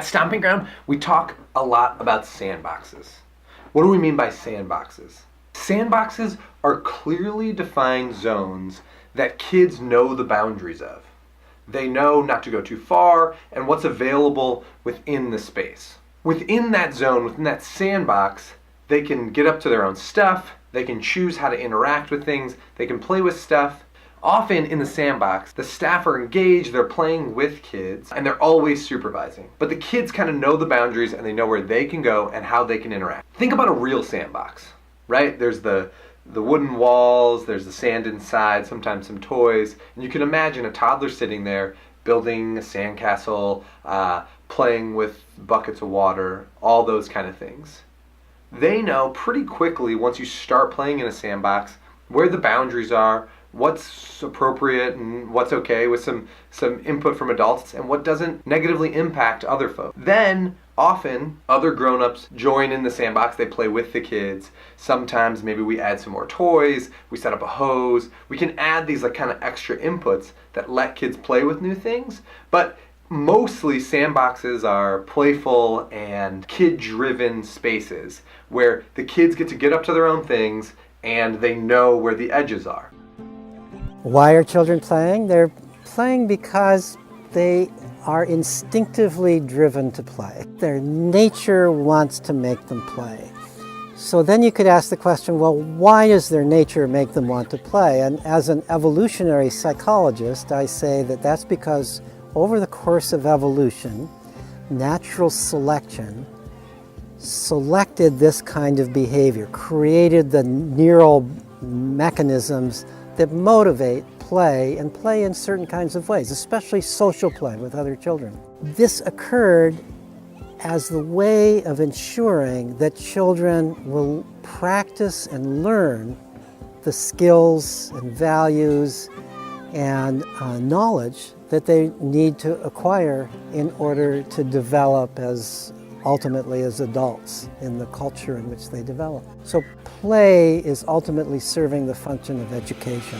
At Stomping Ground, we talk a lot about sandboxes. What do we mean by sandboxes? Sandboxes are clearly defined zones that kids know the boundaries of. They know not to go too far and what's available within the space. Within that zone, within that sandbox, they can get up to their own stuff, they can choose how to interact with things, they can play with stuff. Often in the sandbox, the staff are engaged, they're playing with kids, and they're always supervising. But the kids kind of know the boundaries and they know where they can go and how they can interact. Think about a real sandbox, right? There's the wooden walls, there's the sand inside, sometimes some toys, and you can imagine a toddler sitting there building a sandcastle, playing with buckets of water, all those kind of things. They know pretty quickly, once you start playing in a sandbox, where the boundaries are, what's appropriate and what's okay with some input from adults, and what doesn't negatively impact other folks. Then often other grown-ups join in the sandbox, they play with the kids. Sometimes maybe we add some more toys, we set up a hose. We can add these like kind of extra inputs that let kids play with new things. But mostly sandboxes are playful and kid-driven spaces where the kids get to get up to their own things and they know where the edges are. Why are children playing? They're playing because they are instinctively driven to play. Their nature wants to make them play. So then you could ask the question, well, why does their nature make them want to play? And as an evolutionary psychologist, I say that that's because over the course of evolution, natural selection selected this kind of behavior, created the neural mechanisms that motivate play, and play in certain kinds of ways, especially social play with other children. This occurred as the way of ensuring that children will practice and learn the skills and values and knowledge that they need to acquire in order to develop ultimately as adults in the culture in which they develop. So play is ultimately serving the function of education.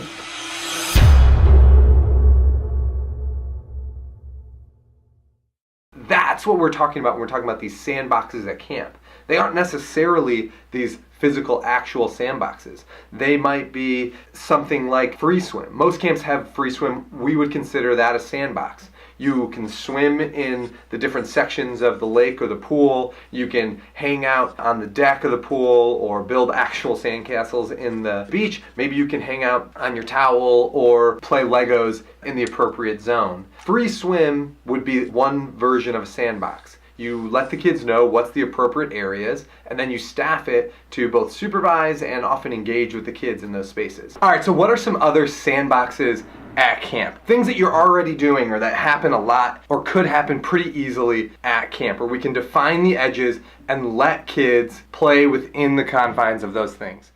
That's what we're talking about when we're talking about these sandboxes at camp. They aren't necessarily these physical, actual sandboxes. They might be something like free swim. Most camps have free swim. We would consider that a sandbox. You can swim in the different sections of the lake or the pool. You can hang out on the deck of the pool or build actual sandcastles in the beach. Maybe you can hang out on your towel or play Legos in the appropriate zone. Free swim would be one version of a sandbox. You let the kids know what's the appropriate areas, and then you staff it to both supervise and often engage with the kids in those spaces. All right, so what are some other sandboxes at camp? Things that you're already doing or that happen a lot or could happen pretty easily at camp, where we can define the edges and let kids play within the confines of those things.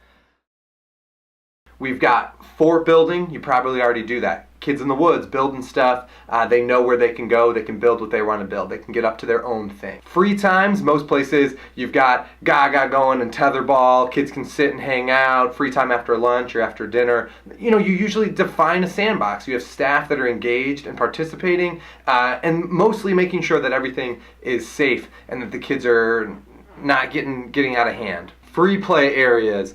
We've got fort building. You probably already do that. Kids in the woods building stuff. They know where they can go. They can build what they want to build. They can get up to their own thing. Free times, most places you've got gaga going and tetherball. Kids can sit and hang out. Free time after lunch or after dinner. You usually define a sandbox. You have staff that are engaged and participating and mostly making sure that everything is safe and that the kids are not getting out of hand. Free play areas.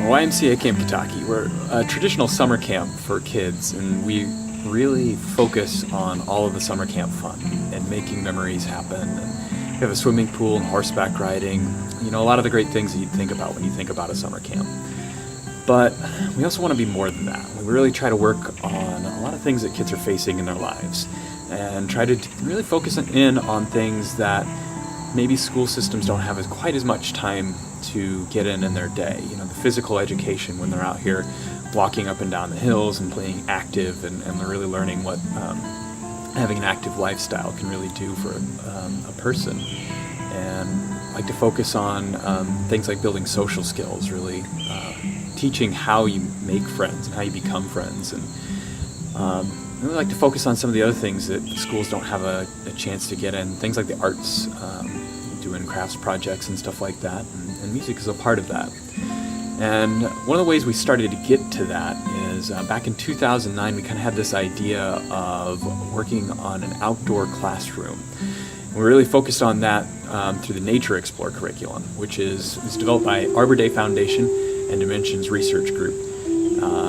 YMCA Camp Kentucky, we're a traditional summer camp for kids, and we really focus on all of the summer camp fun and making memories happen. And we have a swimming pool and horseback riding, a lot of the great things that you'd think about when you think about a summer camp. But we also want to be more than that. We really try to work on a lot of things that kids are facing in their lives and try to really focus in on things that maybe school systems don't have quite as much time to get in their day. The physical education when they're out here walking up and down the hills and playing active and they're really learning what having an active lifestyle can really do for a person. And I like to focus on things like building social skills, really teaching how you make friends and how you become friends. And I really like to focus on some of the other things that schools don't have a chance to get in, things like the arts, doing doing crafts projects and stuff like that, and music is a part of that. And one of the ways we started to get to that is back in 2009 we kind of had this idea of working on an outdoor classroom. And we really focused on that through the Nature Explore curriculum, which is developed by Arbor Day Foundation and Dimensions Research Group.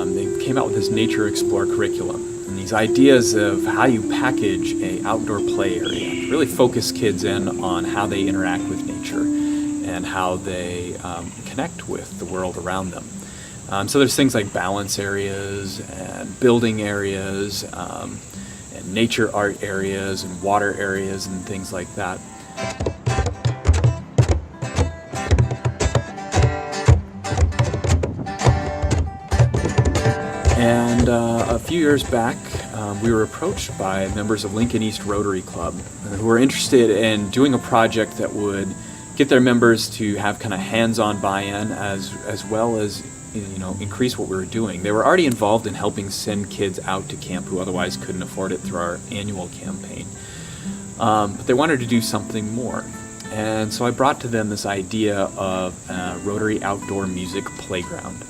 They came out with this Nature Explore curriculum and these ideas of how you package an outdoor play area, really focus kids in on how they interact with nature and how they connect with the world around them. So there's things like balance areas and building areas and nature art areas and water areas and things like that. And a few years back, we were approached by members of Lincoln East Rotary Club who were interested in doing a project that would get their members to have kind of hands-on buy-in as well as increase what we were doing. They were already involved in helping send kids out to camp who otherwise couldn't afford it through our annual campaign. But they wanted to do something more. And so I brought to them this idea of a Rotary Outdoor Music Playground.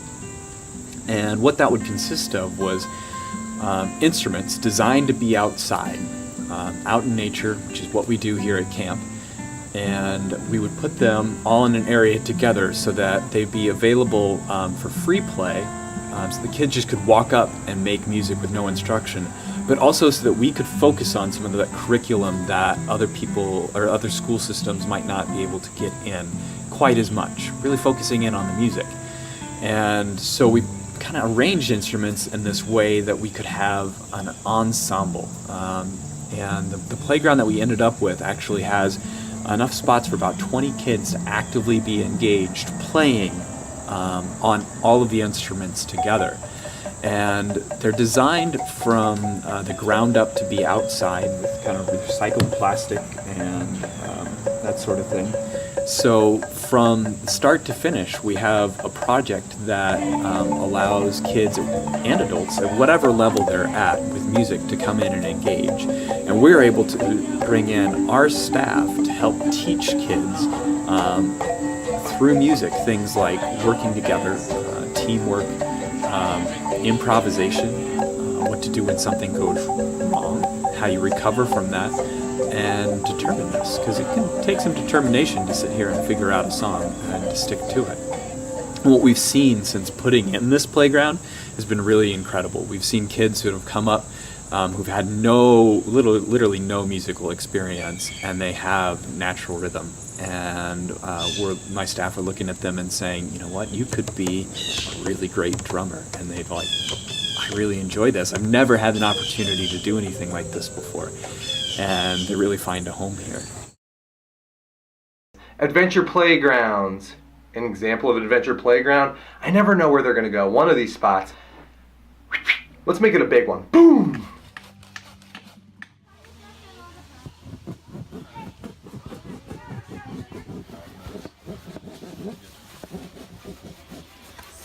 And what that would consist of was instruments designed to be outside, out in nature, which is what we do here at camp. And we would put them all in an area together so that they'd be available for free play, so the kids just could walk up and make music with no instruction, but also so that we could focus on some of that curriculum that other people or other school systems might not be able to get in quite as much, really focusing in on the music. And so we kind of arranged instruments in this way that we could have an ensemble. And the playground that we ended up with actually has enough spots for about 20 kids to actively be engaged playing on all of the instruments together. And they're designed from the ground up to be outside with kind of recycled plastic and that sort of thing. So from start to finish, we have a project that allows kids and adults at whatever level they're at with music to come in and engage. And we're able to bring in our staff to help teach kids through music things like working together, teamwork, improvisation, what to do when something goes wrong, how you recover from that, and determinateness, because it can take some determination to sit here and figure out a song and to stick to it. And what we've seen since putting in this playground has been really incredible. We've seen kids who have come up who've had literally no musical experience, and they have natural rhythm. And my staff are looking at them and saying, you know what, you could be a really great drummer. And they've like, I really enjoy this. I've never had an opportunity to do anything like this before. And they really find a home here. Adventure playgrounds. An example of an adventure playground. I never know where they're going to go. One of these spots. Let's make it a big one. Boom!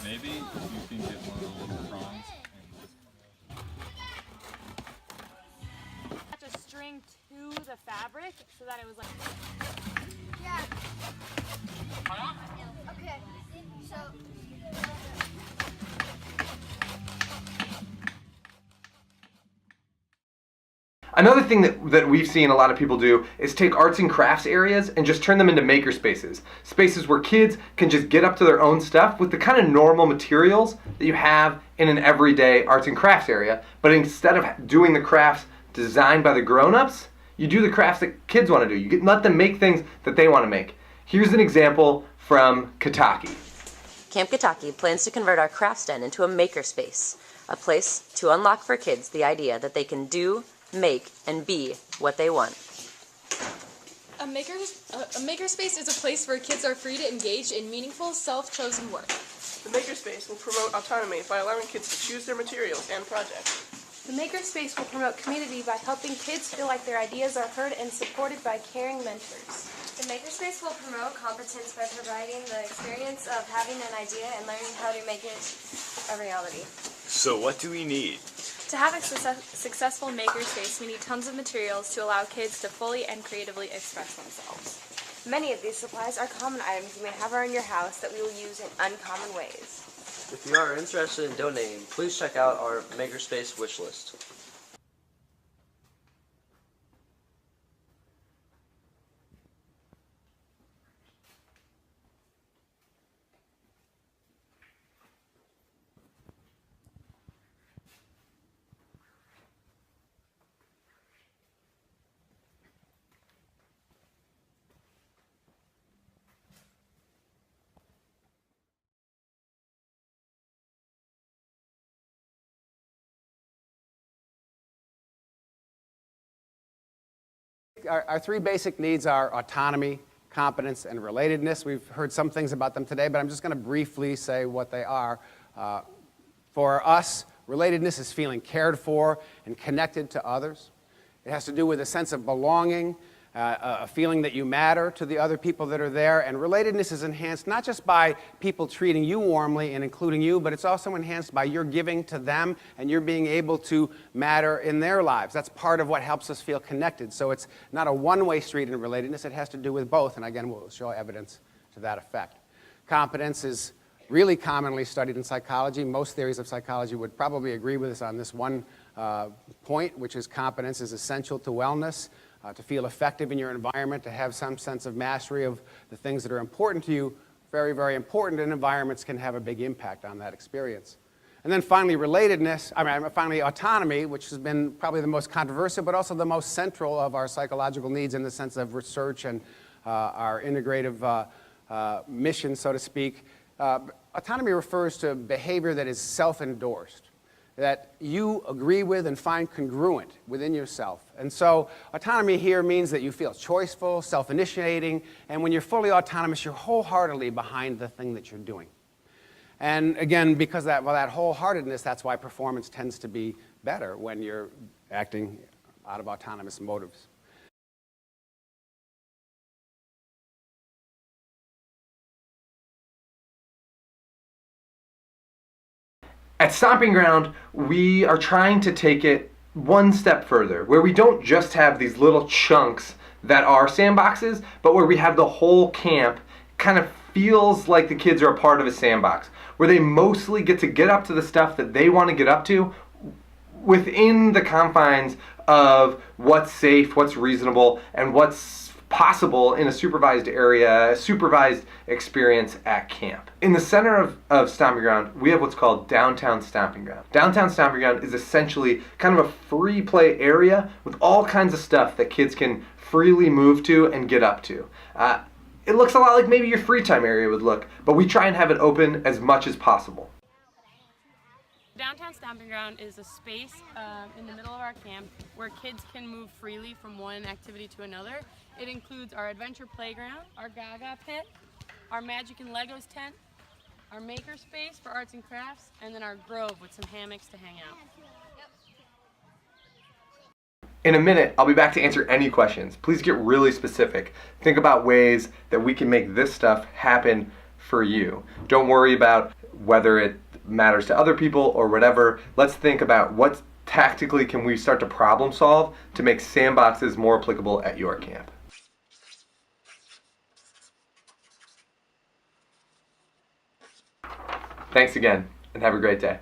Maybe you can get one of the little prongs and attach a string to the fabric so that it was like. Yeah. Okay. So. Another thing that we've seen a lot of people do is take arts and crafts areas and just turn them into makerspaces. Spaces where kids can just get up to their own stuff with the kind of normal materials that you have in an everyday arts and crafts area, but instead of doing the crafts designed by the grown-ups, you do the crafts that kids want to do. Let them make things that they want to make. Here's an example from Kitaki. Camp Kitaki plans to convert our crafts den into a makerspace, a place to unlock for kids the idea that they can do, make, and be what they want. A makerspace is a place where kids are free to engage in meaningful, self-chosen work. The Makerspace will promote autonomy by allowing kids to choose their materials and projects. The Makerspace will promote community by helping kids feel like their ideas are heard and supported by caring mentors. The Makerspace will promote competence by providing the experience of having an idea and learning how to make it a reality. So what do we need? To have a successful makerspace, we need tons of materials to allow kids to fully and creatively express themselves. Many of these supplies are common items you may have around your house that we will use in uncommon ways. If you are interested in donating, please check out our Makerspace wish list. Our three basic needs are autonomy, competence, and relatedness. We've heard some things about them today, but I'm just going to briefly say what they are. For us, relatedness is feeling cared for and connected to others. It has to do with a sense of belonging, a feeling that you matter to the other people that are there. And relatedness is enhanced not just by people treating you warmly and including you, but it's also enhanced by your giving to them and you're being able to matter in their lives. That's part of what helps us feel connected. So it's not a one-way street in relatedness. It has to do with both. And again, we'll show evidence to that effect. Competence is really commonly studied in psychology. Most theories of psychology would probably agree with us on this one point, which is competence is essential to wellness. To feel effective in your environment, to have some sense of mastery of the things that are important to you, very, very important, and environments can have a big impact on that experience. And then finally, finally autonomy, which has been probably the most controversial, but also the most central of our psychological needs in the sense of research and our integrative mission, so to speak. Autonomy refers to behavior that is self-endorsed, that you agree with and find congruent within yourself. And so autonomy here means that you feel choiceful, self-initiating, and when you're fully autonomous, you're wholeheartedly behind the thing that you're doing. And again, because of that wholeheartedness, that's why performance tends to be better when you're acting out of autonomous motives. At Stomping Ground, we are trying to take it one step further, where we don't just have these little chunks that are sandboxes, but where we have the whole camp kind of feels like the kids are a part of a sandbox, where they mostly get to get up to the stuff that they want to get up to within the confines of what's safe, what's reasonable, and what's possible in a supervised area, a supervised experience at camp. In the center of Stomping Ground, we have what's called Downtown Stomping Ground. Downtown Stomping Ground is essentially kind of a free play area with all kinds of stuff that kids can freely move to and get up to. It looks a lot like maybe your free time area would look, but we try and have it open as much as possible. Downtown Stomping Ground is a space in the middle of our camp where kids can move freely from one activity to another. It includes our adventure playground, our Gaga pit, our Magic and Legos tent, our Makerspace for arts and crafts, and then our grove with some hammocks to hang out. In a minute, I'll be back to answer any questions. Please get really specific. Think about ways that we can make this stuff happen for you. Don't worry about whether it matters to other people or whatever. Let's think about what tactically can we start to problem solve to make sandboxes more applicable at your camp. Thanks again, and have a great day.